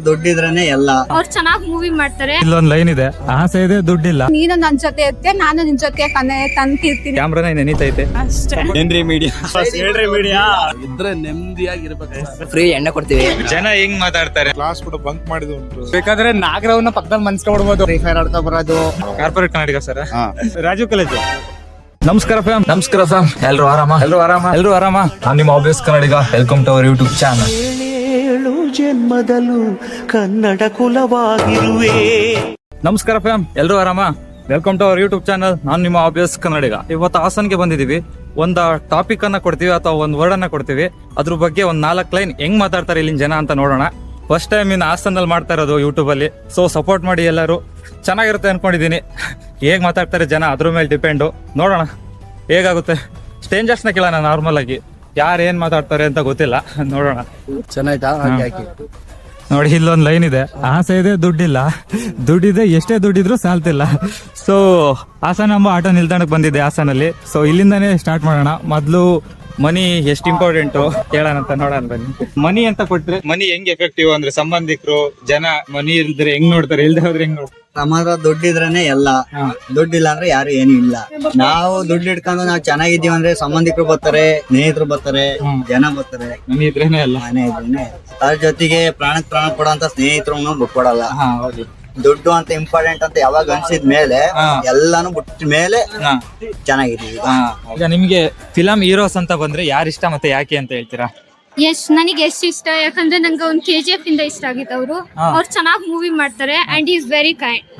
ದುಡ್ಡಿದ್ರೇನೆ ಎಲ್ಲ. ಅವ್ರು ಚೆನ್ನಾಗಿ ಮೂವಿ ಮಾಡ್ತಾರೆ. ಇಲ್ಲೊಂದ್ ಲೈನ್ ಇದೆ, ಆಸೆ ಇದೆ ದುಡ್ಡಿಲ್ಲ. ನೀನು ನನ್ ಜೊತೆ ಇರ್ತೀಯ, ನಾನು ನಿನ್ ಜೊತೆ ತಂತಿರ್ತೀನಿ. ಕ್ಯಾಮ್ರಾನ ನೆನೀತೈತೆ. ಅಷ್ಟೇ. ಏನ್ರಿ ಮೀಡಿಯಾ ಇದ್ರೆ ನೆಮ್ಮದಿಯಾಗಿರ್ಬೇಕು. ಫ್ರೀ ಎಣ್ಣೆ ಕೊಡ್ತೀವಿ. ಜನ ಹೆಂಗ್ ಮಾತಾಡ್ತಾರೆ. ಕ್ಲಾಸ್ ಕೂಡ ಬಂಕ್ ಮಾಡಿದ್ ಉಂಟು. ಬೇಕಾದ್ರೆ ನಾಗರವನ್ನ ಪಕ್ಕದಲ್ಲಿ ಮನ್ಸ್ಕೊಡ್ಬೋದು. ಫ್ರೀ ಫೈರ್ ಆಡ್ತಾ ಬರೋದು. Corporate Kannadiga sir, Rajiv college. ನಮಸ್ಕಾರ ಫ್ಯಾಮ್. ನಮಸ್ಕಾರ ಫ್ಯಾಮ್. ಎಲ್ರು ಆರಾಮ? ಎಲ್ರು ಆರಾಮ. ನಾನು ನಿಮ್ಮ obvious Kannadiga. Welcome to our YouTube channel. ಜನ್ಮದಲ್ಲೂ ಕನ್ನಡ ಕುಲವಾಗಿರುವೆ. ನಮಸ್ಕಾರ ಫ್ಯಾಮ್, ಎಲ್ರು ಆರಾಮ. Welcome to our YouTube channel. ನಾನು ನಿಮ್ಮ ಆಬ್ವಿಯಸ್ ಕನ್ನಡಿಗ. ಇವತ್ತು ಹಾಸನ್ಗೆ ಬಂದಿದೀವಿ. ಒಂದು ಟಾಪಿಕ್ ಅನ್ನ ಕೊಡ್ತೀವಿ ಅಥವಾ ಒಂದು ವರ್ಡ್ ಅನ್ನ ಕೊಡ್ತೀವಿ. ಅದ್ರ ಬಗ್ಗೆ ಒಂದ್ 4 ಲೈನ್ ಹೆಂಗ್ ಮಾತಾಡ್ತಾರೆ ಇಲ್ಲಿನ ಜನ ಅಂತ ನೋಡೋಣ. ಫಸ್ಟ್ ಟೈಮ್ ಇನ್ನು ಹಾಸನಲ್ಲಿ ಮಾಡ್ತಾ ಇರೋದು ಯೂಟ್ಯೂಬ್ ಅಲ್ಲಿ. ಸೊ ಸಪೋರ್ಟ್ ಮಾಡಿ ಎಲ್ಲರೂ. ಚೆನ್ನಾಗಿರುತ್ತೆ ಅನ್ಕೊಂಡಿದೀನಿ. ಹೇಗ್ ಮಾತಾಡ್ತಾರೆ ಜನ ಅದ್ರ ಮೇಲೆ ಡಿಪೆಂಡು. ನೋಡೋಣ ಹೇಗಾಗುತ್ತೆ. ಸ್ಟ್ರೇಂಜರ್ಸ್ನ ಕೇಳೋಣ ನಾರ್ಮಲ್ ಆಗಿ, ಯಾರು ಏನ್ ಮಾತಾಡ್ತಾರೆ ಅಂತ ಗೊತ್ತಿಲ್ಲ. ನೋಡೋಣ. ಚೆನ್ನಾಯ್ತಾ? ನೋಡಿ, ಇಲ್ಲೊಂದ್ ಲೈನ್ ಇದೆ, ಆಸೆ ಇದೆ ದುಡ್ಡಿಲ್ಲ. ದುಡ್ಡಿದೆ, ಎಷ್ಟೇ ದುಡ್ಡಿದ್ರು ಸಾಲ್ತಿಲ್ಲ. ಸೊ ಹಾಸನ ಎಂಬ ಆಟೋ ನಿಲ್ದಾಣಕ್ಕೆ ಬಂದಿದೆ ಹಾಸನಲ್ಲಿ. ಸೊ ಇಲ್ಲಿಂದಾನೇ ಸ್ಟಾರ್ಟ್ ಮಾಡೋಣ. ಮೊದ್ಲು ಮನಿ ಎಷ್ಟು ಇಂಪಾರ್ಟೆಂಟು ಕೇಳೋಣ ಅಂತ ನೋಡೋಣ ಬನ್ನಿ. ಮನಿ ಅಂತ ಕೊಟ್ರೆ ಮನಿ ಹೆಂಗ್ ಎಫೆಕ್ಟಿವ್ ಅಂದ್ರೆ ಸಂಬಂಧಿಕರು ಜನ ಮನಿ ಇಲ್ದ್ರೆ ಹೆಂಗ್ ನೋಡ್ತಾರೆ, ಇಲ್ದೆ ಹೋದ್ರೆ ಹೆಂಗ್ ನೋಡ್ತಾರೆ. ಸಮಾಜ ದುಡ್ಡಿದ್ರೇನೆ ಎಲ್ಲ. ದುಡ್ಡಿಲ್ಲ ಅಂದ್ರೆ ಯಾರು ಏನು ಇಲ್ಲ. ನಾವು ದುಡ್ಡು ಇಟ್ಕೊಂಡು ನಾವು ಚೆನ್ನಾಗಿದ್ದೀವಿ ಅಂದ್ರೆ ಸಂಬಂಧಿಕರು ಬರ್ತಾರೆ, ಸ್ನೇಹಿತರು ಬರ್ತಾರೆ, ಜನ ಬರ್ತಾರೆ. ಮನಿ ಇದ್ರೇನೆ ಎಲ್ಲ. ಮನೆ ಇದ್ರೇನೆ. ಅದ್ರ ಜೊತೆಗೆ ಪ್ರಾಣಕ್ ಪ್ರಾಣ ಕೊಡೋಂತ ಸ್ನೇಹಿತರು ಬಿಟ್ಕೊಡಲ್ಲ. ಹೌದು. ದುಡ್ಡು ಅಂತ ಇಂಪಾರ್ಟೆಂಟ್ ಅಂತ ಯಾವಾಗ ಅನ್ಸಿದ ಮೇಲೆ ಎಲ್ಲಾನು ಬಿಟ್ಟ ಮೇಲೆ ಚೆನ್ನಾಗಿದ್ದೀವಿ. ಈಗ ನಿಮ್ಗೆ ಫಿಲಂ ಹೀರೋಸ್ ಅಂತ ಬಂದ್ರೆ ಯಾರು ಇಷ್ಟ ಮತ್ತೆ ಯಾಕೆ ಅಂತ ಹೇಳ್ತೀರಾ? ನನಗೆ ಎಷ್ಟು ಇಷ್ಟ ಯಾಕಂದ್ರೆ ನಂಗೆ ಒಂದು KGF ಇಂದ ಇಷ್ಟ ಆಗಿತ್ತು. ಅವ್ರು ಚೆನ್ನಾಗಿ ಮೂವಿ ಮಾಡ್ತಾರೆ and is very kind.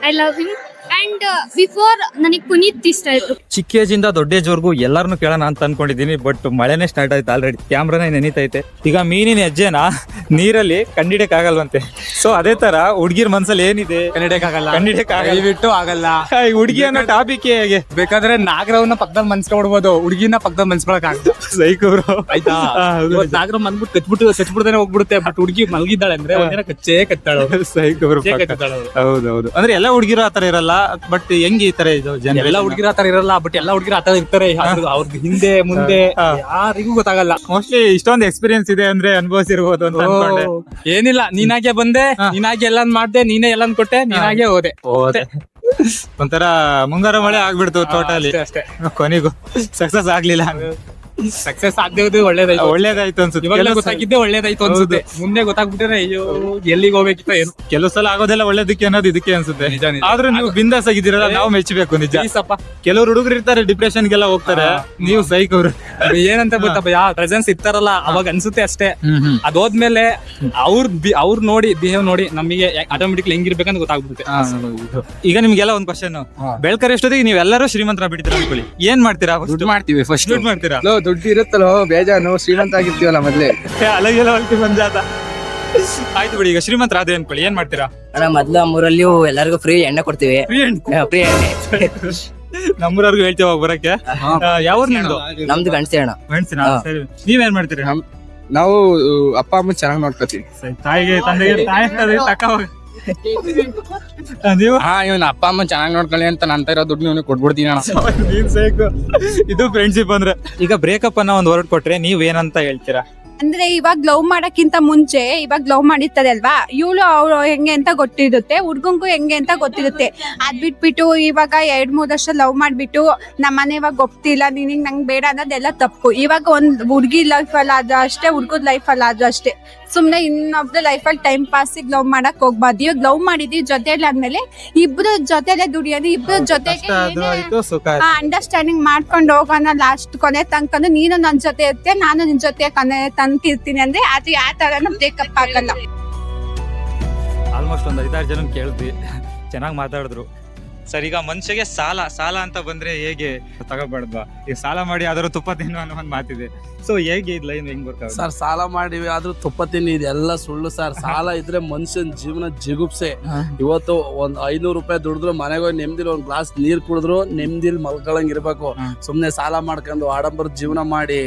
I love him. And before ನನಗೆ ಪುನೀತ್ ಇಷ್ಟ ಇತ್ತು. ಚಿಕ್ಕ ಏಜ್ ಇಂದ ದೊಡ್ಡ ಏಜ್ ವರ್ಗು ಎಲ್ಲಾರನು ಕೇಳೋಣ ಅಂತ ಅನ್ಕೊಂಡಿದೀನಿ. ಬಟ್ ಮಳೆನೇ ಸ್ಟಾರ್ಟ್ ಆಯ್ತು ಆಲ್ರೆಡಿ. ಕ್ಯಾಮ್ರಾನೇ ನೆನೀತೈತೆ. ಈಗ ಮೀನಿನ ಹೆಜ್ಜೆನ ನೀರಲ್ಲಿ ಕಂಡಿಡಕ್ ಆಗಲ್ವಂತೆ. ಸೊ ಅದೇ ತರ ಹುಡ್ಗಿರ್ ಮನ್ಸಲ್ಲಿ ಏನಿದೆ ಕಂಡಿಡಕ್ ದಯವಿಟ್ಟು ಆಗಲ್ಲ. ಹುಡ್ಗಿ ಅನ್ನೋ ಟಾಪಿಕ್ ಹೇಗೆ ಬೇಕಾದ್ರೆ ನಾಗರವನ್ನ ಪಕ್ಕದಲ್ಲಿ ಮನ್ಸ್ಕೊಡ್ಬೋದು. ಹುಡುಗಿನ ಪಕ್ಕದಲ್ಲಿ ಮನ್ಸ್ಕೊಳಕ್ ಆಗ್ತದೆ. ಸೈಕೂರು ಆಯ್ತಾ? ನಾಗರ ಬಂದ್ಬಿಟ್ಟು ಕಚ್ಬಿಡ್ತಾನೆ ಹೋಗ್ಬಿಡುತ್ತೆ. ಬಟ್ ಹುಡುಗಿ ಮಲಗಿದ್ದಾಳೆ ಅಂದ್ರೆ ಒಂದಿನ ಕಚ್ಚೇ ಕತ್ತಾಳು. ಸೈಕೂರು. ಹೌದೌದು. ಅಂದ್ರೆ ಎಲ್ಲ ಹುಡ್ಗಿರು ಆತರ ಇರಲ್ಲ. ಬಟ್ ಹೆಂಗ್ ಈ ತರ ಇದು ಜನ ಎಲ್ಲ ಹುಡುಗಿರ ಆತರ ಇರಲ್ಲ. ಬಟ್ ಎಲ್ಲ ಹುಡುಗಿರ ಆತರ ಇರ್ತಾರೆ. ಅವ್ರದ್ದು ಹಿಂದೆ ಮುಂದೆ ಯಾರಿಗೂ ಗೊತ್ತಾಗಲ್ಲ. ಮೋಸ್ಟ್ಲಿ ಇಷ್ಟೊಂದು ಎಕ್ಸ್ಪೀರಿಯನ್ಸ್ ಇದೆ ಅಂದ್ರೆ ಅನುಭವಿಸಿರ್ಬೋದು ಅಂತ ಅನ್ಕೊಂಡೆ. ಏನಿಲ್ಲ, ನೀನಾಗೆ ಬಂದೆ, ನೀನಾಗೆ ಎಲ್ಲಾನ್ ಮಾಡ್ದೆ, ನೀನೇ ಎಲ್ಲಾನ್ ಕೊಟ್ಟೆ, ನೀನಾಗೆ ಹೋದೆ. ಒಂಥರ ಮುಂಗಾರ ಮಳೆ ಆಗ್ಬಿಡ್ತು ಟೋಟಲಿ. ಅಷ್ಟೇ. ಕೊನೆಗೂ ಸಕ್ಸಸ್ ಆಗ್ಲಿಲ್ಲ. ಸಕ್ಸಸ್ ಆಗದೆ ಒಳ್ಳೇದಾಯ್ತು ಅನ್ಸುತ್ತೆ. ಇವಾಗ ಗೊತ್ತಾಗಿದ್ದೆ ಒಳ್ಳೇದಾಯ್ತು ಅನ್ಸುತ್ತೆ. ಮುಂದೆ ಗೊತ್ತಾಗ್ಬಿಟ್ರೆ ಅಯ್ಯೋ ಎಲ್ಲಿಗೆ ಹೋಗ್ಬೇಕಿತ್ತ ಏನು. ಕೆಲವು ಸಲ ಆಗೋದೆಲ್ಲ ಒಳ್ಳೇದಕ್ಕೆ ಅನ್ನೋದು ಇದಕ್ಕೆ ಅನ್ಸುತ್ತೆ. ಆದ್ರೂ ನೀವು ಬಿಂದಾಸ್ ಆಗಿದ್ದೀರಲ್ಲ, ನಾವು ಮೆಚ್ಚಬೇಕು ನಿಜ. ಕೆಲವರು ಹುಡುಗರು ಇರ್ತಾರೆ ಡಿಪ್ರೆಷನ್ ಗೆಲ್ಲ ಹೋಗ್ತಾರೆ. ನೀವು ಸೈಕ್ ಅವ್ರು ಏನಂತ ಗೊತ್ತಪ್ಪ, ಪ್ರೆಸೆನ್ಸ್ ಇರ್ತಾರಲ್ಲ ಅವಾಗ ಅನ್ಸುತ್ತೆ ಅಷ್ಟೇ. ಅದೋದ್ಮೇಲೆ ಅವ್ರ ನೋಡಿ ಬಿಹೇವ್ ನೋಡಿ ನಮಗೆ ಆಟೋಮೆಟಿಕ್ಲಿ ಹೆಂಗಿರ್ಬೇಕಂತ ಗೊತ್ತಾಗ್ಬಿಡುತ್ತೆ. ಈಗ ನಿಮ್ಗೆಲ್ಲ ಒಂದ್ ಕ್ವಶನ್, ಬೆಳ್ಕರ್ ಎಷ್ಟೊತ್ತಿಗೆ ನೀವೆಲ್ಲರೂ ಶ್ರೀಮಂತರ ಬಿಟ್ಟಿದ್ರ ಅನ್ಕೊಳ್ಳಿ, ಏನ್ ಮಾಡ್ತೀರಾ? ದುಡ್ಡು ಮಾಡ್ತೀವಿ ಫಸ್ಟ್. ದುಡ್ಡು ಮಾಡ್ತೀರಾ? ದುಡ್ಡು ಇರುತ್ತಲ್ಲೋ ಬೇಜಾನು, ಶ್ರೀಮಂತ ಆಗಿರ್ತೀವಲ್ಲ ಮೊದ್ಲೇ. ಅಲಗೆಲ್ಲ ಹೊಲ್ತಿ ಬಂಜಾತ. ಆಯ್ತು ಬಿಡಿ. ಈಗ ಶ್ರೀಮಂತರ ಅದೇ ಅನ್ಕೊಳ್ಳಿ, ಏನ್ ಮಾಡ್ತೀರಾ? ಮೊದ್ಲು ನಮ್ಮೂರಲ್ಲಿಯೂ ಎಲ್ಲರಿಗೂ ಫ್ರೀ ಎಣ್ಣೆ ಕೊಡ್ತೀವಿ. ಫ್ರೀ ಎಣ್ಣೆ ನಮ್ಮೂರವ್ರಿಗೂ ಹೇಳ್ತೀವಿ ಬರಕ್ಕೆ. ಯಾವ ನಿಮ್ದು? ನಮ್ದು ಗಂಡಸೆ ಅಣ್ಣ. ಮೆಣಸಿನ. ಸರಿ, ನೀವೇನ್ ಮಾಡ್ತೀರಿ? ನಾವು ಅಪ್ಪ ಅಮ್ಮ ಚೆನ್ನಾಗಿ ನೋಡ್ಕೊತೀವಿ. ತಾಯಿಗೆ ತಂದೆಗೆ ತಾಯಿ ತಕ್ಕ ನೀವು ಇವನ್ ಅಪ್ಪ ಅಮ್ಮ ಚೆನ್ನಾಗಿ ನೋಡ್ಕೊಳ್ಳಿ ಅಂತ ನಂತ ಇರೋ ದುಡ್ಡು ನೀವು ಕೊಟ್ಬಿಡ್ತೀನಿ ಅಣ್ಣ. ಇದು ಫ್ರೆಂಡ್ಶಿಪ್ ಅಂದ್ರೆ. ಈಗ ಬ್ರೇಕಪ್ ಅನ್ನ ಒಂದ್ ವರ್ಡ್ ಕೊಟ್ರೆ ನೀವ್ ಏನಂತ ಹೇಳ್ತೀರಾ? ಅಂದ್ರೆ ಇವಾಗ ಲವ್ ಮಾಡಕ್ಕಿಂತ ಮುಂಚೆ ಇವಾಗ ಲವ್ ಮಾಡಿರ್ತಾರೆ ಅಲ್ವಾ, ಇವಳು ಅವ್ರು ಹೆಂಗೆ ಅಂತ ಗೊತ್ತಿರುತ್ತೆ, ಹುಡ್ಗಂಗೂ ಹೆಂಗೆ ಅಂತ ಗೊತ್ತಿರುತ್ತೆ. ಅದ್ ಬಿಟ್ಬಿಟ್ಟು ಇವಾಗ 2-3 ವರ್ಷ ಲವ್ ಮಾಡ್ಬಿಟ್ಟು ನಮ್ಮನೆ ಇವಾಗ ಒಪ್ತಿಲ್ಲ, ನಿನಗೆ ನಂಗೆ ಬೇಡ ಅನ್ನೋದೆಲ್ಲ ತಪ್ಪು. ಇವಾಗ ಒಂದ್ ಹುಡ್ಗಿ ಲೈಫ್ ಅಲ್ಲ ಅದು ಅಷ್ಟೇ, ಹುಡ್ಗದ್ ಲೈಫ್ ಅಲ್ಲ ಅದು ಅಷ್ಟೇ. ಸುಮ್ನೆ ಇನ್ನೊಬ್ರು ಲೈಫಲ್ಲಿ ಟೈಮ್ ಪಾಸಿಗೆ ಲವ್ ಮಾಡಕ್ ಹೋಗ್ಬಾರ್ದು. ಇವಾಗ ಲವ್ ಮಾಡಿದ್ವಿ ಜೊತೆಲಿ ಆದ್ಮೇಲೆ ಇಬ್ರು ಜೊತೆಲೆ ದುಡಿಯೋದು, ಇಬ್ರು ಜೊತೆಗೆ ಅಂಡರ್ಸ್ಟ್ಯಾಂಡಿಂಗ್ ಮಾಡ್ಕೊಂಡು ಹೋಗೋಣ ಲಾಸ್ಟ್ ಕೊನೆ ತನಕ. ನೀನು ನನ್ ಜೊತೆ ಇರ್ತೀಯ, ನಾನು ನಿನ್ ಜೊತೆ ಕೊನೆ ತಂತಿರ್ತೀನಿ ಅಂದ್ರೆ ಅದು ಯಾವ ತರನು ಬ್ರೇಕಪ್ ಆಗಲ್ಲ. ಆಲ್ಮೋಸ್ಟ್ ಒಂದ್ 5-6 ಜನ ಕೇಳಿದ್ವಿ, ಚೆನ್ನಾಗಿ ಮಾತಾಡಿದ್ರು. ಸರ್, ಈಗ ಮನುಷ್ಯಗೆ ಸಾಲ ಅಂತ ಬಂದ್ರೆ ಹೇಗೆ ತಗೋಬಾರ್ದು? ಈಗ ಸಾಲ ಮಾಡಿ ಆದ್ರೂ ತುಪ್ಪ ತಿನ್ನು ಅನ್ನೋ ಒಂದ್ ಮಾತಿದೆ. ಸೊ ಹೇಗೆ ಇದು ಲೈನ್ ಹೆಂಗ್ ಬರ್ತಾವೆ ಸರ್? ಸಾಲ ಮಾಡಿವಿ ಆದ್ರೂ ತುಪ್ಪ ತಿನ್ನಿ, ಇದೆಲ್ಲ ಸುಳ್ಳು ಸರ್. ಸಾಲ ಇದ್ರೆ ಮನುಷ್ಯನ ಜೀವನ ಜಿಗುಪ್ಸೆ. ಇವತ್ತು ಒಂದ್ 500 ರೂಪಾಯಿ ದುಡಿದ್ರು ಮನೆಗೆ ಹೋಗಿ ನೆಮ್ಮದಿಲಿ ಒಂದ್ ಗ್ಲಾಸ್ ನೀರ್ ಕುಡಿದ್ರು ನೆಮ್ಮದಿಲಿ ಮಲ್ಕೊಳಂಗ್ ಇರ್ಬೇಕು. ಸುಮ್ನೆ ಸಾಲ ಮಾಡ್ಕೊಂಡು ಆಡಂಬರ ಜೀವನ ಮಾಡಿ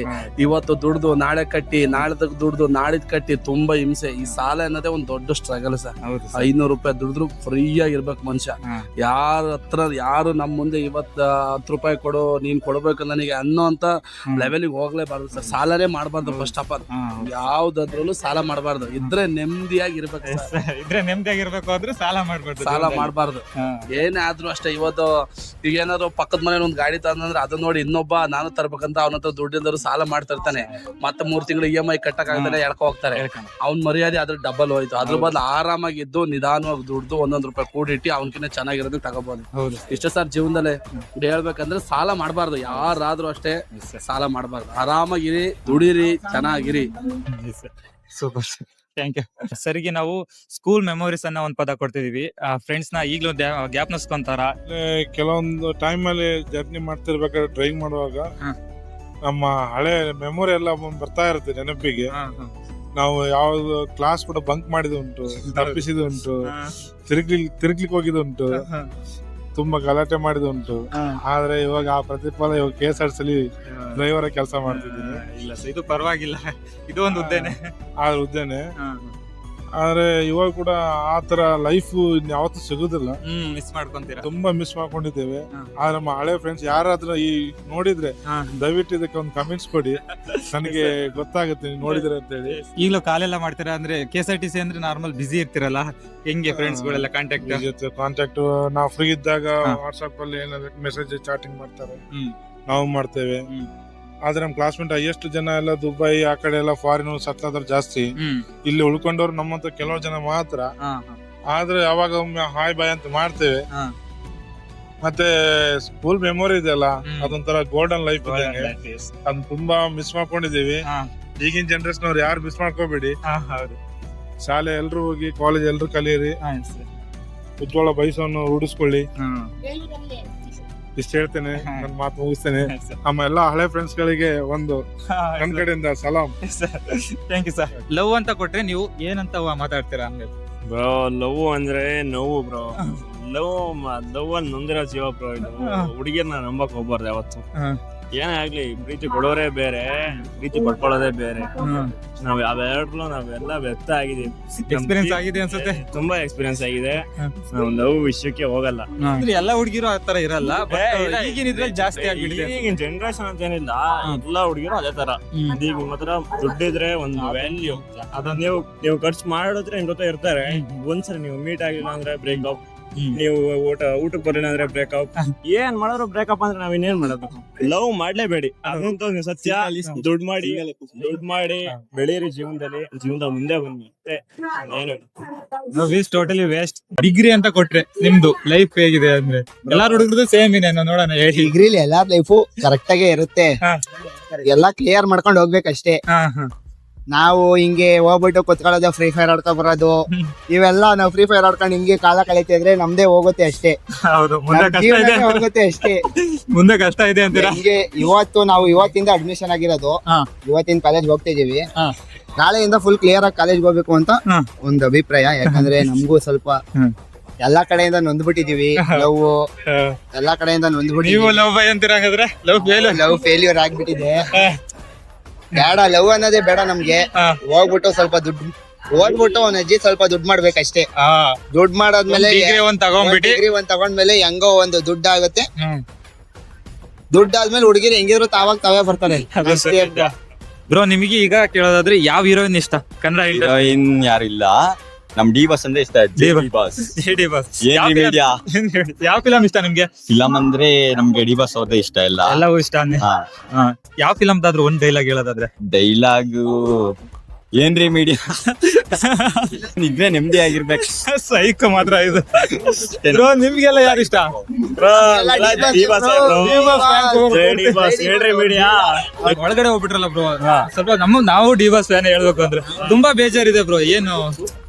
ಇವತ್ತು ದುಡ್ದು ನಾಳೆ ಕಟ್ಟಿ, ನಾಳೆದಾಗ ದುಡ್ದು ನಾಳಿದ್ ಕಟ್ಟಿ ತುಂಬಾ ಹಿಂಸೆ. ಈ ಸಾಲ ಅನ್ನೋದೇ ಒಂದ್ ದೊಡ್ಡ ಸ್ಟ್ರಗಲ್ ಸರ್. 500 ರೂಪಾಯಿ ದುಡಿದ್ರು ಫ್ರೀ ಆಗಿರ್ಬೇಕು ಮನುಷ್ಯ. ಯಾರು ಯಾರು ನಮ್ಮ ಮುಂದೆ ಇವತ್ತು 10 ರೂಪಾಯಿ ಕೊಡು ನೀನ್ ಕೊಡ್ಬೇಕು ನನಗೆ ಅನ್ನೋ ಅಂತ ಲೆವೆಲ್ಗೆ ಹೋಗ್ಲೇಬಾರ್ದು ಸರ್. ಸಾಲನೇ ಮಾಡಬಾರ್ದು ಫಸ್ಟ್ ಆಫ್ ಆಲ್. ಯಾವ್ದಾದ್ರೂ ಸಾಲ ಮಾಡಬಾರ್ದು. ಇದ್ರೆ ನೆಮ್ಮದಿಯಾಗಿ ಇರ್ಬೇಕು ಇದ್ರೆ ನೆಮ್ಮದಿಯಾಗಿರ್ಬೇಕು ಆದ್ರೆ ಸಾಲ ಮಾಡ್ಬಾರ್ದು. ಸಾಲ ಮಾಡಬಾರ್ದು. ಏನೇ ಆದ್ರೂ ಅಷ್ಟೇ. ಇವತ್ತು ಈಗ ಏನಾದ್ರು ಪಕ್ಕದ ಮನೆ ಒಂದು ಗಾಡಿ ತಂದ್ರೆ ಅದನ್ನ ನೋಡಿ ಇನ್ನೊಬ್ಬ ನಾನು ತರ್ಬೇಕಂತ ಅವನ ಹತ್ರ ದುಡ್ಡಿಂದರು ಸಾಲ ಮಾಡ್ತಿರ್ತಾನೆ. ಮತ್ತೆ 3 ತಿಂಗಳು EMI ಕಟ್ಟಕ್ಕಾಗದೆ ಎಳ್ಕೊ ಹೋಗ್ತಾರೆ. ಅವ್ನ ಮರ್ಯಾದೆ ಅದ್ರ ಡಬಲ್ ಹೋಯ್ತು. ಅದ್ರ ಬದಲು ಆರಾಮಾಗಿ ಇದ್ದು ನಿಧಾನವಾಗಿ ದುಡ್ದು 1 ರೂಪಾಯಿ ಕೂಡಿಟ್ಟು ಅವನಕಿನ್ನ ಚೆನ್ನಾಗಿರೋದಕ್ಕೆ ತಗೋಬಹುದು. ಇಷ್ಟೇ ಸರ್ ಜೀವನದಲ್ಲಿ ಹೇಳ್ಬೇಕಂದ್ರೆ ಸಾಲ ಮಾಡಬಾರ್ದು. ಯಾರಾದ್ರೂ ಅಷ್ಟೇ ಸಾಲ ಮಾಡಬಾರ್ದು. ಆರಾಮಾಗಿರಿ, ದುಡೀರಿ, ಚೆನ್ನಾಗಿರಿ. Super, thank you. ಸರಿಗೆ ನಾವು ಸ್ಕೂಲ್ ಮೆಮೊರೀಸ್ ಅನ್ನ ಒಂದ್ ಪದ ಕೊಡ್ತಿದೀವಿ. ಫ್ರೆಂಡ್ಸ್ ನ ಈಗ್ಲೂ ಜ್ಞಾಪನಿಸ್ಕೊಂತಾರ. ಕೆಲವೊಂದು ಟೈಮ್ ಅಲ್ಲಿ ಜರ್ನಿ ಮಾಡ್ತಿರ್ಬೇಕಾದ್ರೆ ಡ್ರೈವಿಂಗ್ ಮಾಡುವಾಗ ನಮ್ಮ ಹಳೆ ಮೆಮೊರಿ ಎಲ್ಲ ಬರ್ತಾ ಇರುತ್ತೆ ನೆನಪಿಗೆ. ನಾವು ಯಾವ್ದು ಕ್ಲಾಸ್ ಕೂಡ ಬಂಕ್ ಮಾಡಿದ ಉಂಟು, ತಪ್ಪಿಸಿದ ಉಂಟು, ತಿರುಗ್ಲಿಕ್ಕೆ ಹೋಗಿದ ಉಂಟು, ತುಂಬಾ ಗಲಾಟೆ ಮಾಡಿದ ಉಂಟು. ಆದ್ರೆ ಇವಾಗ ಆ ಪ್ರತಿಫಲ ಇವಾಗ KSRTC ಅಲ್ಲಿ ಡ್ರೈವರ್ ಕೆಲಸ ಮಾಡ್ತಿದ್ದೀನಿ. ಇಲ್ಲ ಸರ್, ಇದು ಪರವಾಗಿಲ್ಲ, ಇದು ಒಂದು ಹುದ್ದೆನೆ. ಹುದ್ದೆನೆ. ಆದ್ರೆ ಇವಾಗ ಕೂಡ ಆತರ ಲೈಫ್ ಯಾವತ್ತೂ ಸಿಗುದಿಲ್ಲ. ಮಿಸ್ ಮಾಡ್ಕೊಂತೀರಾ? ತುಂಬಾ ಮಿಸ್ ಮಾಡ್ಕೊಂಡಿದ್ದೇವೆ. ಆದ್ರೆ ನಮ್ಮ ಹಳೆ ಫ್ರೆಂಡ್ಸ್ ಯಾರಾದ್ರೂ ಈ ನೋಡಿದ್ರೆ ದಯವಿಟ್ಟು ಇದಕ್ಕೆ ಒಂದು ಕಮೆಂಟ್ಸ್ ಕೊಡಿ, ನನಗೆ ಗೊತ್ತಾಗುತ್ತೆ ನೋಡಿದ್ರೆ ಅಂತ ಹೇಳಿ. ಈಗಲೂ ಕಾಲೆಲ್ಲ ಮಾಡ್ತೀರಾ? ಅಂದ್ರೆ KSRTC ಅಂದ್ರೆ ನಾರ್ಮಲ್ ಬಿಸಿ ಇರ್ತಿರಲ್ಲ, ಹೆಂಗೆ ಫ್ರೆಂಡ್ಸ್ ಗಳೆಲ್ಲ ಕಾಂಟ್ಯಾಕ್ಟ್ ನಾವು ಫ್ರೀ ಇದ್ದಾಗ ವಾಟ್ಸ್ಆಪ್ ಅಲ್ಲಿ ಏನಾದ್ರು ಮೆಸೇಜ್ ಚಾಟಿಂಗ್ ಮಾಡ್ತಾರೆ, ನಾವು ಮಾಡ್ತೇವೆ. ಆದ್ರೆ ನಮ್ ಕ್ಲಾಸ್ಮೇಟ್ ಎಷ್ಟು ಜನ ಎಲ್ಲ ದುಬೈ ಆ ಕಡೆ ಎಲ್ಲ ಫಾರಿನ್ ಸತ್ತಾದ್ರು ಜಾಸ್ತಿ. ಇಲ್ಲಿ ಉಳ್ಕೊಂಡವ್ರು ನಮ್ಮಂತ ಕೆಲವು ಜನ ಮಾತ್ರ. ಆದ್ರೆ ಯಾವಾಗ ಒಮ್ಮೆ ಹಾಯ್ ಬಾಯ್ ಅಂತ ಮಾಡ್ತೇವೆ. ಮತ್ತೆ ಸ್ಕೂಲ್ ಮೆಮೊರಿ ಇದೆಯಲ್ಲ, ಅದೊಂಥರ ಗೋಲ್ಡನ್ ಲೈಫ್ ಇದ್ದಂಗೆ. ಅದನ್ನ ತುಂಬಾ ಮಿಸ್ ಮಾಡ್ಕೊಂಡಿದೀವಿ. ಈಗಿನ ಜನರೇಷನ್ ಅವ್ರು ಯಾರು ಮಿಸ್ ಮಾಡ್ಕೋಬೇಡಿ. ಶಾಲೆ ಎಲ್ರು ಹೋಗಿ, ಕಾಲೇಜ್ ಎಲ್ರು ಕಲೀರಿ, ಉಜ್ವಲ ಭವಿಷ್ಯವನ್ನು ರೂಢಿಸ್ಕೊಳ್ಳಿ. ಇಷ್ಟ ಹೇಳ್ತೇನೆ, ನನ್ನ ಮಾತು ಮುಗಿಸ್ತೇನೆ. ನಮ್ಮ ಎಲ್ಲಾ ಹಳೆ ಫ್ರೆಂಡ್ಸ್ ಗಳಿಗೆ ಒಂದು ನನ್ನ ಕಡೆಯಿಂದ ಸಲಾಂ. Thank you sir. ಲವ್ ಅಂತ ಕೊಟ್ರೆ ನೀವು ಏನಂತ ಮಾತಾಡ್ತೀರಾ? ಬ್ರೋ, ಲವ್ ಅಂದ್ರೆ ನೋವು ಬ್ರೋ. ಲವ್ ಅಲ್ಲಿ ನೊಂದಿರೋ ಜೀವ ಬ್ರೋ. ಇದು ಹುಡುಗಿಯರ್ನ ನಂಬಕ್ ಹೋಗ್ಬಾರ್ದು ಯಾವತ್ತು. ಏನೇ ಆಗ್ಲಿ, ಪ್ರೀತಿ ಕೊಡೋರೇ ಬೇರೆ, ಪ್ರೀತಿ ಪಡ್ಕೊಳ್ಳೋದೇ ಬೇರೆ. ನಾವ್ ನಾವೆಲ್ಲ ವ್ಯಕ್ತ ಆಗಿದೀವಿ. ಎಕ್ಸ್ಪೀರಿಯನ್ಸ್ ಆಗಿದೆ ಅನ್ಸುತ್ತೆ. ತುಂಬಾ ಎಕ್ಸ್ಪೀರಿಯನ್ಸ್ ಆಗಿದೆ. ನಾವು ಲವ್ ವಿಷಯಕ್ಕೆ ಹೋಗಲ್ಲ. ಎಲ್ಲ ಹುಡುಗಿರು ಆತರ ಇರಲ್ಲ, ಈಗಿನ ಇದ್ರಲ್ಲಿ ಜಾಸ್ತಿ ಆಗ್ಬಿಟ್ಟಿದೆ. ಈಗಿನ ಜನರೇಷನ್ ಅಂತ ಏನಿಲ್ಲ, ಎಲ್ಲಾ ಹುಡುಗಿರು ಅದೇ ತರ. ಈಗ ಮಾತ್ರ ದುಡ್ಡಿದ್ರೆ ಒಂದು ವ್ಯಾಲ್ಯೂ. ಅದನ್ನ ನೀವು ಖರ್ಚು ಮಾಡಿದ್ರೆ ನಿಮ್ ಜೊತೆ ಇರ್ತಾರೆ. ಒಂದ್ಸರಿ ನೀವು ಮೀಟ್ ಆಗಿಲ್ಲ ಅಂದ್ರೆ ಬ್ರೇಕಪ್, ನೀವು ಊಟಕ್ಕೆ ಬರಲಿಲ್ಲ ಅಂದ್ರೆ ಬ್ರೇಕಪ್. ಏನ್ ಮಾಡೋರು ಬ್ರೇಕಪ್ ಅಂದ್ರೆ ನಾವ್ ಇನ್ನೇನ್ ಮಾಡೋದು? ಲವ್ ಮಾಡ್ಲೇಬೇಡಿ, ಅದಂತೂ ಸತ್ಯ. ದುಡ್ಡು ಮಾಡಿ ಬೆಳೀರಿ ಜೀವನದ ಮುಂದೆ ಬನ್ನಿ. Totally waste. ಡಿಗ್ರಿ ಅಂತ ಕೊಟ್ರೆ ನಿಮ್ದು ಲೈಫ್ ಹೇಗಿದೆ ಅಂದ್ರೆ? ಎಲ್ಲಾರು ಹುಡುಗರದು ಸೇಮ್ ಇನ್ನೇನು ನೋಡೋಣ ಹೇಳಿ. ಡಿಗ್ರಿಲಿ ಎಲ್ಲಾರ ಲೈಫು ಕರೆಕ್ಟ್ ಆಗೇ ಇರುತ್ತೆ. ಎಲ್ಲಾ ಕ್ಲಿಯರ್ ಮಾಡ್ಕೊಂಡು ಹೋಗ್ಬೇಕಷ್ಟೇ. ನಾವು ಹಿಂಗೆ ಹೋಗ್ಬಿಟ್ಟು ಕುತ್ಕೊಳ್ಳೋದು, ಫ್ರೀ ಫೈರ್ ಆಡ್ಕೊಂಡ್ ಬರೋದು, ಇವೆಲ್ಲ ನಾವು ಫ್ರೀ ಫೈರ್ ಆಡ್ಕೊಂಡು ಹಿಂಗೆ ಕಾಲ ಕಳೀತಿದ್ರೆ ನಮ್ದೇ ಹೋಗುತ್ತೆ ಅಷ್ಟೇ. ಹೋಗುತ್ತೆ ಅಷ್ಟೇ. ಮುಂದೆ ಕಷ್ಟ ಇದೆ ಅಂತೀರಾ? ಹಿಂಗೆ ನಾವು ಇವತ್ತಿಂದ ಅಡ್ಮಿಷನ್ ಆಗಿರೋದು, ಇವತ್ತಿನ ಕಾಲೇಜ್ ಹೋಗ್ತಿದೀವಿ. ನಾಳೆಯಿಂದ ಫುಲ್ ಕ್ಲಿಯರ್ ಆಗಿ ಕಾಲೇಜ್ ಹೋಗ್ಬೇಕು ಅಂತ ಒಂದು ಅಭಿಪ್ರಾಯ. ಯಾಕಂದ್ರೆ ನಮಗೂ ಸ್ವಲ್ಪ ಎಲ್ಲಾ ಕಡೆಯಿಂದ ನೊಂದ್ಬಿಟ್ಟಿದೀವಿ. ಲವ್ ಎಲ್ಲಾ ಕಡೆಯಿಂದ ನೊಂದ್ಬಿಟ್ಟಿದೀವಿ. ಲವ್ ಫೇಲ್ಯೂರ್ ಆಗ್ಬಿಟ್ಟಿದೆ. ಬೇಡ, ಲವ್ ಅನ್ನೋದೇ ಬೇಡ ನಮ್ಗೆ. ಹೋಗ್ಬಿಟ್ಟು ಸ್ವಲ್ಪ ದುಡ್ಡು ಓದ್ಬಿಟ್ಟು ಅವ್ನ ಅಜ್ಜಿ ಸ್ವಲ್ಪ ದುಡ್ಡು ಮಾಡ್ಬೇಕಷ್ಟೇ. ದುಡ್ಡು ಮಾಡಾದ್ಮೇಲೆ ಡಿಗ್ರಿ ಒಂದ್ ತಗೊಂಡ್ಮೇಲೆ ಹೆಂಗೋ ಒಂದು ದುಡ್ಡು ಆಗುತ್ತೆ. ದುಡ್ಡಾದ್ಮೇಲೆ ಹುಡುಗಿರು ಹೆಂಗಿದ್ರು ತಾವೇ ಬರ್ತಾರೆ. ಬ್ರೋ, ನಿಮಗೆ ಈಗ ಕೇಳೋದಾದ್ರೆ ಯಾವ ಹೀರೋಯಿನ್ ಇಷ್ಟ? ಕನ್ನಡ ಹೀರೋಯಿನ್ ಯಾರಿಲ್ಲ, ನಮ್ ಡಿ ಬಾಸ್ ಅಂದ್ರೆ ಇಷ್ಟ. ಯಾವ ಫಿಲಂ ಇಷ್ಟ ನಿಮ್ಗೆ? ಫಿಲಂ ಅಂದ್ರೆ ನಮ್ಗೆ ಡಿ ಬಾಸ್ ಅವ್ರದೇ ಇಷ್ಟ. ಎಲ್ಲವೂ ಇಷ್ಟ. ಯಾವ ಫಿಲಂದಾದ್ರೂ ಒಂದ್ ಡೈಲಾಗ್ ಹೇಳೋದಾದ್ರೆ? ಡೈಲಾಗು ಏನ್ರಿ ಮೀಡಿಯಾ ಇದ್ರೆ ನೆಮ್ಮದಿ ಆಗಿರ್ಬೇಕು. ಸೈಕ್ ಮಾತ್ರ ಇದು. ಬ್ರೋ, ನಿಮ್ಗೆಲ್ಲ ಯಾರು ಇಷ್ಟ? ಒಳಗಡೆ ಹೋಗ್ಬಿಟ್ರಲ್ಲ ಬ್ರೋ, ಸ್ವಲ್ಪ ನಾವು ಡಿ ಬಾಸ್ ಫ್ಯಾನ್ ಹೇಳ್ಬೇಕು ಅಂದ್ರೆ ತುಂಬಾ ಬೇಜಾರಿದೆ ಬ್ರೋ. ಏನೂ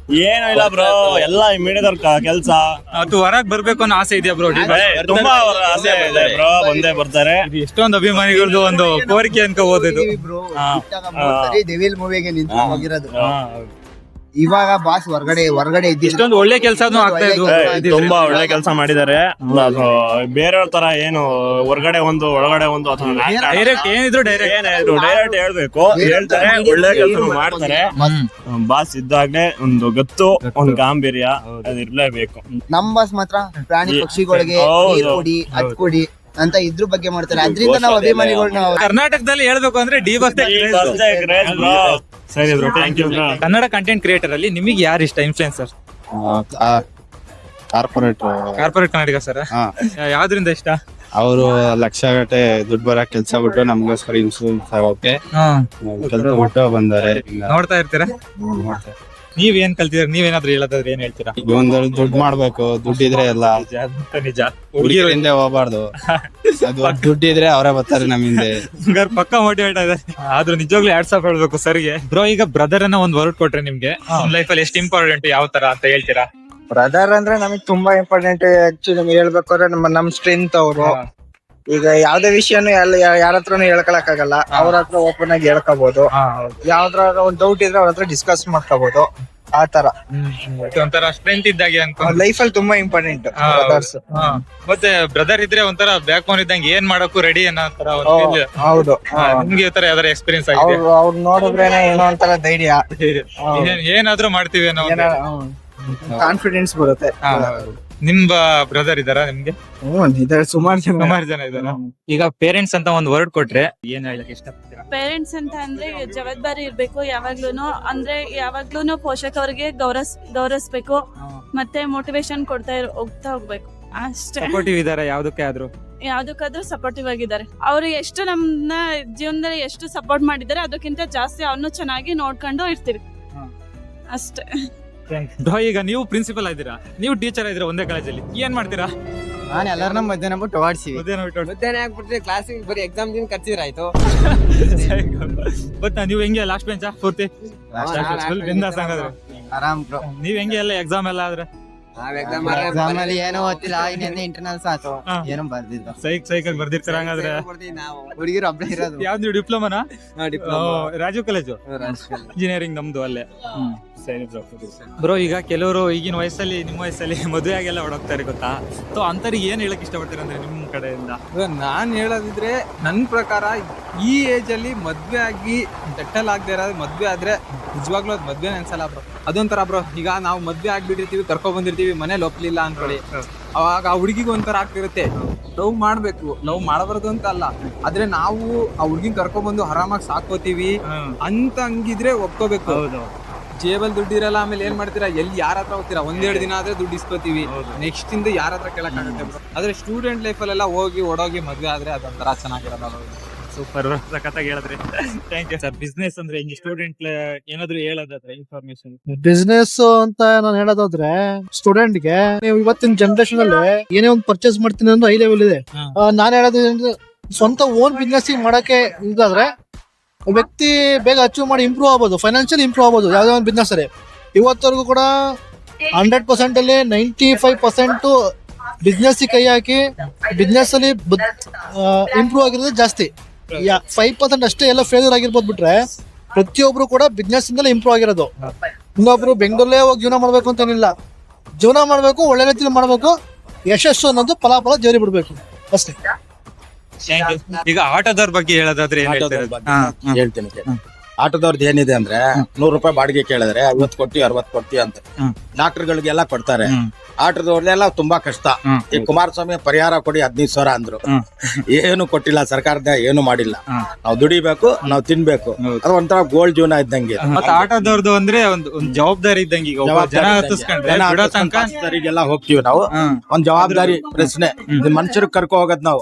ಇಲ್ಲ ಬ್ರೋ, ಎಲ್ಲ ಮೀಡಿಯಾದವ್ರ ಕೆಲ್ಸ. ಅದು ಹೊರಗ್ ಬರ್ಬೇಕು ಅನ್ನೋ ಆಸೆ ಇದೆಯಾ ಬ್ರೋ? ತುಂಬಾ ಆಸೆ ಇದೆ ಬ್ರೋ, ಬಂದೇ ಬರ್ತಾರೆ. ಎಷ್ಟೊಂದು ಅಭಿಮಾನಿಗಳದ್ದು ಒಂದು ಕೋರಿಕೆ ಅನ್ಕೋಬಹುದು ಇದು. ಡೆವಿಲ್ ಮೂವಿಗೆ ನಿಂತು ಹೋಗಿರೋದು. ಇವಾಗ ಬಾಸ್ ಹೊರಗಡೆ ಇದ್ದಿದ್ದು ಇಷ್ಟೊಂದು ಒಳ್ಳೆ ಕೆಲಸನೂ ಆಗ್ತಾ ಇದ್ವು. ತುಂಬಾ ಒಳ್ಳೆ ಕೆಲಸ ಮಾಡಿದ್ದಾರೆ. ಅದು ಬೇರೆಯವ್ರ ತರ ಏನು ಹೊರಗಡೆ ಒಂದು ಒಳಗಡೆ ಒಂದು ಡೈರೆಕ್ಟ್ ಏನಿದ್ರು ಡೈರೆಕ್ಟ್ ಹೇಳ್ಬೇಕು, ಹೇಳ್ತಾರೆ, ಒಳ್ಳೆ ಕೆಲಸ ಮಾಡ್ತಾರೆ. ಬಾಸ್ ಇದ್ದಾಗ್ಲೇ ಒಂದು ಗತ್ತು, ಒಂದು ಗಾಂಭೀರ್ಯ ಅದಿರ್ಲೇಬೇಕು. ನಮ್ ಬಾಸ್ ಮಾತ್ರ ಪ್ರಾಣಿ ಪಕ್ಷಿಗಳಿಗೆ ನೀರ್ ಕೊಡಿ ಅದ್ ಕೊಡಿ ಅಂತ ಇದ್ರ ಬಗ್ಗೆ ಮಾಡ್ತಾರೆ. ಅದ್ರಿಂದ ನಾವು ಅಭಿಮಾನಿಗಳನ್ನ ಕರ್ನಾಟಕದಲ್ಲಿ ಹೇಳ್ಬೇಕು ಅಂದ್ರೆ ಡಿ ಬಾಸ್ ಸರಿ bro, thank you. Kannada content creator ಅಲ್ಲಿ ನಿಮಗೆ ಯಾರು ಇಷ್ಟ ಇನ್ಫ್ಲುಯೆನ್ಸರ್? ಕಾರ್ಪೊರೇಟ್ ಕನ್ನಡಿಗ ಸರ್, ಯಾವ್ದ್ರಿಂದ ಇಷ್ಟ? ಅವರು ಲಕ್ಷ ಗಟ್ಟೆ ದುಡ್ಡು ಬರಕ್ ಕೆಲ್ಸ ಬಿಟ್ಟು ನಮ್ಗೋಸ್ಕರ ಇನ್ಸೂರೆನ್ಸ್ ಆಗೋಕೆ ಕೆಲ್ಸ ಬಿಟ್ಟು ಬಂದಾರೆ. ನೋಡ್ತಾ ಇರ್ತೀರಾ? ನೀವೇನ್ ಕಲ್ತಿದ್ರಿ? ನೀವೇನಾದ್ರೂ ಹೇಳೋದಾದ್ರೆ ಏನ್ ಹೇಳ್ತೀರಾ? ಒಂದು ದುಡ್ಡು ಮಾಡ್ಬೇಕು, ದುಡ್ಡಿದ್ರೆ ಎಲ್ಲ ನಿಜ. ಹುಡುಗಿರ ಹಿಂದೆ ಹೋಗ್ಬಾರ್ದು. ಅದು ದುಡ್ಡಿದ್ರೆ ಅವರೇ ಬರ್ತಾರೆ ನಮ್ಮ ಹಿಂದೆ. ಪಕ್ಕ ಮೋಟಿವೇಟ್ ಇದೆ. ಆದ್ರೂ ನಿಜವಾಗ್ಲೂ ಹ್ಯಾಟ್ಸ್ ಆಫ್ ಹೇಳ್ಬೇಕು ಸರ್ಗೆ. ಬ್ರೋ, ಈಗ ಬ್ರದರ್ ಅನ್ನ ಒಂದ್ ವರ್ಡ್ ಕೊಟ್ರೆ ನಿಮ್ಗೆ ಲೈಫ್ ಅಲ್ಲಿ ಎಷ್ಟು ಇಂಪಾರ್ಟೆಂಟ್, ಯಾವ ತರ ಅಂತ ಹೇಳ್ತೀರಾ? ಬ್ರದರ್ ಅಂದ್ರೆ ನಮಗ್ ತುಂಬಾ ಇಂಪಾರ್ಟೆಂಟ್. ಆಕ್ಚುಲಿ ಹೇಳ್ಬೇಕಾದ್ರೆ ನಮ್ ಸ್ಟ್ರೆಂತ್ ಅವರು. ಈಗ ಯಾವ್ದೇ ವಿಷಯನು ಯಾರ ಹತ್ರನು ಹೇಳ್ಕೊಳಕ್ಕಾಗಲ್ಲ, ಅವ್ರ ಹತ್ರ ಓಪನ್ ಆಗಿ ಹೇಳ್ಕೋಬಹುದು. ಯಾವ್ದ್ರ ಒಂದ್ ಡೌಟ್ ಇದ್ರೆ ಅವ್ರ ಹತ್ರ ಡಿಸ್ಕಸ್ ಮಾಡ್ಕೋಬಹುದು. ಆ ತರ ಒಂಥರ ಸ್ಟ್ರೆಂತ್ ಇದ್ದಾಗೆ ಅನ್ಕೊ. ಲೈಫ್ ಅಲ್ಲಿ ತುಂಬಾ ಇಂಪಾರ್ಟೆಂಟ್ ಬ್ರದರ್ಸ್. ಮತ್ತೆ ಬ್ರದರ್ ಇದ್ರೆ ಒಂಥರ ಬ್ಯಾಕ್ ಬೋನ್ ಇದ್ದಂಗೆ, ಏನ್ ಮಾಡಕ್ಕೂ ರೆಡಿ ಅನ್ನೋ ತರ. ಹೌದು, ನಿಮ್ಗೆ ಈ ತರ ಯಾವ್ದಾರ ಎಕ್ಸ್ಪೀರಿಯನ್ಸ್ ಆಗಿದೆ? ಅವ್ರು ನೋಡಿದ್ರೇನೆ ಏನೋ ಒಂಥರ ಧೈರ್ಯ, ಏನಾದ್ರೂ ಮಾಡ್ತೀವಿ ಅನ್ನೋ ಕಾನ್ಫಿಡೆನ್ಸ್ ಬರುತ್ತೆ. ನಿಮ್ ಬ್ರದರ್ ಇದಾರ ನಿಮ್ಗೆ? ಸುಮಾರು ಜನ ಇದಾರ. ಈಗ ಪೇರೆಂಟ್ಸ್ ಅಂತ ಒಂದ್ ವರ್ಡ್ ಕೊಟ್ರೆ ಏನ್ ಹೇಳಕ್ ಇಷ್ಟಪಡ್ತೀರಾ? ಪೇರೆಂಟ್ಸ್ ಅಂತ ಅಂದ್ರೆ ಜವಾಬ್ದಾರಿ ಇರ್ಬೇಕು ಯಾವಾಗ್ಲೂನು. ಅಂದ್ರೆ ಯಾವಾಗ್ಲೂನು ಪೋಷಕರಿಗೆ ಗೌರವಿಸ್ಬೇಕು, ಮತ್ತೆ ಮೋಟಿವೇಶನ್ ಹೋಗ್ತಾ ಹೋಗ್ಬೇಕು ಅಷ್ಟೇ. ಸಪೋರ್ಟಿವ್ ಇದಾರೆ ಯಾವ್ದಕ್ಕಾದ್ರೂ ಸಪೋರ್ಟಿವ್ ಆಗಿದ್ದಾರೆ. ಅವ್ರು ಎಷ್ಟು ನಮ್ನ ಜೀವನದಲ್ಲಿ ಎಷ್ಟು ಸಪೋರ್ಟ್ ಮಾಡಿದ್ದಾರೆ ಅದಕ್ಕಿಂತ ಜಾಸ್ತಿ ಅವ್ರನ್ನು ಚೆನ್ನಾಗಿ ನೋಡ್ಕೊಂಡು ಇರ್ತೀವಿ ಅಷ್ಟೇ. ಈಗ ನೀವು ಪ್ರಿನ್ಸಿಪಲ್ ಆಗಿದ್ದೀರಾ, ನೀವು ಟೀಚರ್ ಆಗಿದ್ದೀರಾ ಒಂದೇ ಕಾಲೇಜಲ್ಲಿ, ಏನ್ ಮಾಡ್ತೀರಾ? ನಾನು ಎಲ್ಲರನ್ನ ಮಧ್ಯಾಹ್ನ ಬಿಟ್ಟು ಓಡಿಸಿ ಮಧ್ಯಾಹ್ನ ಆಗ್ಬಿಟ್ರೆ ಕ್ಲಾಸಿಗೆ ಬರೀ ಎಕ್ಸಾಮ್ ದಿನ ಕರ್ಸಿದ್ರೆ ಆಯ್ತು. ಗೊತ್ತಾ ನೀವು ಹೆಂಗೆ ಲಾಸ್ಟ್ ಬೆಂಚ್ ಪೂರ್ತಿ ಬಿಂದಾಸ್ ಹಂಗಾದ್ರೆ? ಆರಾಮ್ ಬ್ರೋ. ನೀವ್ ಹೆಂಗೆ ಎಲ್ಲ ಎಕ್ಸಾಮ್ ಎಲ್ಲ ಆದ್ರೆ? ಎಕ್ಸಾಮ್ ಅಲ್ಲಿ ಏನೋ ಓದ್ತಿಲ್ಲ, ಇನ್ನೇನು ಇಂಟರ್ನಲ್ಸ್ ಆಯ್ತು, ಏನೋ ಬರ್ದಿದ್ದು ಸೈಕಲ್ ಬರ್ದಿರ್ತೀರ ಹಂಗಾದ್ರೆ? ಹುಡುಗಿರು ಒಬ್ಬರೇ ಇರೋದು. ಯಾವ್ದು ಡಿಪ್ಲೊಮಾನಾ? ರಾಜೀವ್ ಕಾಲೇಜು ಇಂಜಿನಿಯರಿಂಗ್ ನಮ್ದು ಅಲ್ಲೇ. ಬ್ರೋ, ಈಗ ಕೆಲವರು ಈಗಿನ ವಯಸ್ಸಲ್ಲಿ, ನಿಮ್ಮ ವಯಸ್ಸಲ್ಲಿ ಮದುವೆ ಆಗೆಲ್ಲ ಹೊಡೋಗ್ತಾರೆ ಗೊತ್ತಾ? ಸೊ ಅಂತರಿಗೆ ಏನ್ ಹೇಳಕ್ ಇಷ್ಟಪಡ್ತೀರ ಅಂದ್ರೆ ನಿಮ್ ಕಡೆಯಿಂದ? ನಾನ್ ಹೇಳೋದಿದ್ರೆ ನನ್ನ ಪ್ರಕಾರ ಈ ಏಜ್ ಅಲ್ಲಿ ಮದ್ವೆ ಆಗಿ ಸೆಟಲ್ ಆಗದೆ ಇರೋದು, ಮದ್ವೆ ಆದ್ರೆ ನಿಜವಾಗ್ಲೂ ಅದು ಮದ್ವೆ ಅನ್ಸಲ್ಲ ಬ್ರೋ. ಅದೊಂಥರ ಬ್ರೋ, ಈಗ ನಾವು ಮದ್ವೆ ಆಗ್ಬಿಟ್ಟಿರ್ತೀವಿ, ಕರ್ಕೊಂಡ್ ಬಂದಿರ್ತೀವಿ, ಮನೇಲಿ ಒಪ್ಲಿಲ್ಲ ಅನ್ಕೊಳ್ಳಿ, ಅವಾಗ ಆ ಹುಡುಗಿಗೆ ಒಂಥರ ಆಗ್ತಿರುತ್ತೆ. ಲವ್ ಮಾಡ್ಬೇಕು, ಲವ್ ಮಾಡಬಾರ್ದು ಅಂತ ಅಲ್ಲ, ಆದ್ರೆ ನಾವು ಆ ಹುಡುಗಿನ ಕರ್ಕೊಂಡ್ಬಂದು ಆರಾಮಾಗಿ ಸಾಕೋತೀವಿ ಅಂತ ಹಂಗಿದ್ರೆ ಒಪ್ಕೋಬೇಕು. ಜೇಬಲ್ ದುಡ್ಡು ಇರಲ್ಲ, ಆಮೇಲೆ ಏನ್ ಮಾಡ್ತೀರಾ, ಎಲ್ಲಿ ಯಾರ ಹತ್ರ ಹೋಗ್ತೀರಾ, ಒಂದೆರಡು ದಿನ ಆದ್ರೆ ದುಡ್ಡು ಇಸ್ಕೋತೀವಿ, ನೆಕ್ಸ್ಟ್ ಇಂದ ಯಾರ ಹತ್ರ ಕೇಳಕ್ಕಾಗುತ್ತೆ ಬ್ರೋ. ಆದ್ರೆ ಸ್ಟೂಡೆಂಟ್ ಲೈಫಲ್ಲೆಲ್ಲ ಹೋಗಿ ಓಡೋಗಿ ಮದ್ವೆ ಆದ್ರೆ ಅದೊಂಥರ ಚೆನ್ನಾಗಿರೋದು. ಸೂಪರ್, ಸಖತ್ತಾಗಿ ಹೇಳಿದ್ರಿ. Thank you sir. ಬಿಸ್ನೆಸ್ ಅಂದ್ರೆ ಹಿಂಗೆ ಸ್ಟೂಡೆಂಟ್ ಏನಾದ್ರು ಹೇಳೋದಾದ್ರೆ ಇನ್ಫಾರ್ಮೇಶನ್? ಬಿಸ್ನೆಸ್ ಅಂತ ನಾನು ಹೇಳೋದಾದ್ರೆ, ಸ್ಟೂಡೆಂಟ್ಗೆ ನೀವು ಇವತ್ತಿನ ಜನರೇಷನ್ ಅಲ್ಲಿ ಏನೇ ಒಂದು ಪರ್ಚೇಸ್ ಮಾಡ್ತೀನಿ ಅಂದ್ರೆ ಹೈ ಲೆವೆಲ್ ಇದೆ. ನಾನು ಹೇಳೋದು ಸ್ವಂತ ಓನ್ ಬಿಸ್ನೆಸ್ ಮಾಡಕ್ಕೆ ಇದಾದ್ರೆ ವ್ಯಕ್ತಿ ಬೇಗ ಅಚೀವ್ ಮಾಡಿ ಇಂಪ್ರೂವ್ ಆಗ್ಬೋದು, ಫೈನಾನ್ಷಿಯಲ್ ಇಂಪ್ರೂವ್ ಆಗ್ಬೋದು ಯಾವುದೇ ಒಂದು ಬಿಸ್ನೆಸ್ ಅಲ್ಲಿ. ಇವತ್ತವರೆಗೂ ಕೂಡ 100% ಅಲ್ಲಿ 95% ಬಿಸ್ನೆಸ್ ಕೈ ಹಾಕಿ ಬಿಸ್ನೆಸ್ ಅಲ್ಲಿ ಇಂಪ್ರೂವ್ ಆಗಿರೋದು ಜಾಸ್ತಿ. 5% ಅಷ್ಟೇ ಎಲ್ಲ ಫೇಲ್ಯೂರ್ ಆಗಿರ್ಬೋದು ಬಿಟ್ರೆ ಪ್ರತಿಯೊಬ್ರು ಕೂಡ ಬಿಸ್ನೆಸ್ ಇಂದಲೇ ಇಂಪ್ರೂವ್ ಆಗಿರೋದು. ಇನ್ನೊಬ್ರು ಬೆಂಗಳೂರಲ್ಲೇ ಹೋಗಿ ಜೀವನ ಮಾಡ್ಬೇಕು ಅಂತೇನಿಲ್ಲ, ಜೀವನ ಮಾಡ್ಬೇಕು, ಒಳ್ಳೆ ರೀತಿಯಲ್ಲಿ ಮಾಡ್ಬೇಕು, ಯಶಸ್ಸು ಅನ್ನೋದು ಫಲಾಫಲ ಜೇರಿ ಬಿಡ್ಬೇಕು ಅಷ್ಟೇ. ಈಗ ಆಟೋದವ್ರ ಬಗ್ಗೆ ಹೇಳೋದಾದ್ರೆ ಹೇಳ್ತೀನಿ. ಆಟೋದವ್ರದ್ದು ಏನಿದೆ ಅಂದ್ರೆ 100 ರೂಪಾಯಿ ಬಾಡಿಗೆ ಕೇಳಿದ್ರೆ 50 ಕೊಡ್ತೀವಿ 60 ಕೊಡ್ತೀವಿ ಅಂತ ಡಾಕ್ಟರ್ಗಳಿಗೆಲ್ಲ ಕೊಡ್ತಾರೆ. ಆಟೋದವ್ರದೆಲ್ಲ ತುಂಬಾ ಕಷ್ಟ. ಈ ಕುಮಾರಸ್ವಾಮಿ ಪರಿಹಾರ ಕೊಡಿ 15,000 ಅಂದ್ರು, ಏನು ಕೊಟ್ಟಿಲ್ಲ, ಸರ್ಕಾರದ ಏನು ಮಾಡಿಲ್ಲ. ನಾವು ದುಡಿಬೇಕು, ನಾವು ತಿನ್ಬೇಕು, ಅದು ಒಂಥರ ಗೋಲ್ಡ್ ಜೀವನ ಇದ್ದಂಗೆ. ಮತ್ತೆ ಆಟೋದವ್ರದ್ದು ಅಂದ್ರೆ ಒಂದು ಜವಾಬ್ದಾರಿ ಇದ್ದಂಗೆ. ಜವಾಬ್ದಾರಿಗೆಲ್ಲ ಹೋಗ್ತೀವಿ ನಾವು, ಒಂದ್ ಜವಾಬ್ದಾರಿ ಪ್ರಶ್ನೆ. ಮನುಷ್ಯರಿಗೆ ಕರ್ಕೊ ಹೋಗೋದ್ ನಾವು,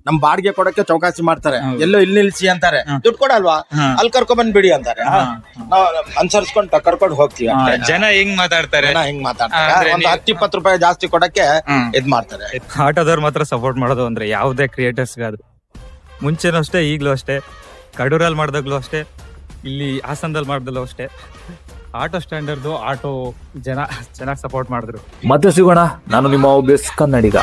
ನಮ್ ಬಾಡಿಗೆ ಕೊಡಕ್ಕೆ ಚೌಕಾಸಿ ಮಾಡ್ತಾರೆ, ಎಲ್ಲೋ ಇಲ್ಲಿ ನಿಲ್ಸಿ ಅಂತಾರೆ, ದುಡ್ಡು ಕೊಡಲ್ವಾ, ಅಲ್ಲಿ ಕರ್ಕೊ ಬಂದ್ಬಿಡಿ ಅಂತಾರೆ. ನಾವು ಅನುಸರಿಸ್ಕೊಂಡು ಕರ್ಕೊಂಡು ಹೋಗ್ತೀವಿ. ಜನ ಹಿಂಗ್ ಮಾತಾಡ್ತಾರೆ, ಹಿಂಗ್ ಮಾತಾಡ್ತಾರೆ, ಒಂದು 10-20 ರೂಪಾಯಿ ಜಾಸ್ತಿ ಕೊಡಕ್ಕೆ ಇದ್ ಮಾಡ್ತಾರೆ. ಆಟೋದವ್ರು ಮಾತ್ರ ಸಪೋರ್ಟ್ ಮಾಡೋದು ಅಂದ್ರೆ ಯಾವುದೇ ಕ್ರಿಯೇಟರ್ಸ್ ಗಾದ್ರು, ಮುಂಚೆನೂ ಅಷ್ಟೇ, ಈಗ್ಲೂ ಅಷ್ಟೇ, ಕಡೂರಲ್ಲಿ ಮಾಡ್ದಾಗ್ಲೂ ಅಷ್ಟೇ, ಇಲ್ಲಿ ಹಾಸನದಲ್ಲಿ ಮಾಡ್ದಲ್ಲೂ ಅಷ್ಟೇ, ಆಟೋ ಸ್ಟ್ಯಾಂಡರ್ದು ಆಟೋ ಜನ ಚೆನ್ನಾಗಿ ಸಪೋರ್ಟ್ ಮಾಡಿದ್ರು. ಮತ್ತೆ ಸಿಗೋಣ. ನಾನು ನಿಮ್ಮ OBS ಕನ್ನಡಿಗ.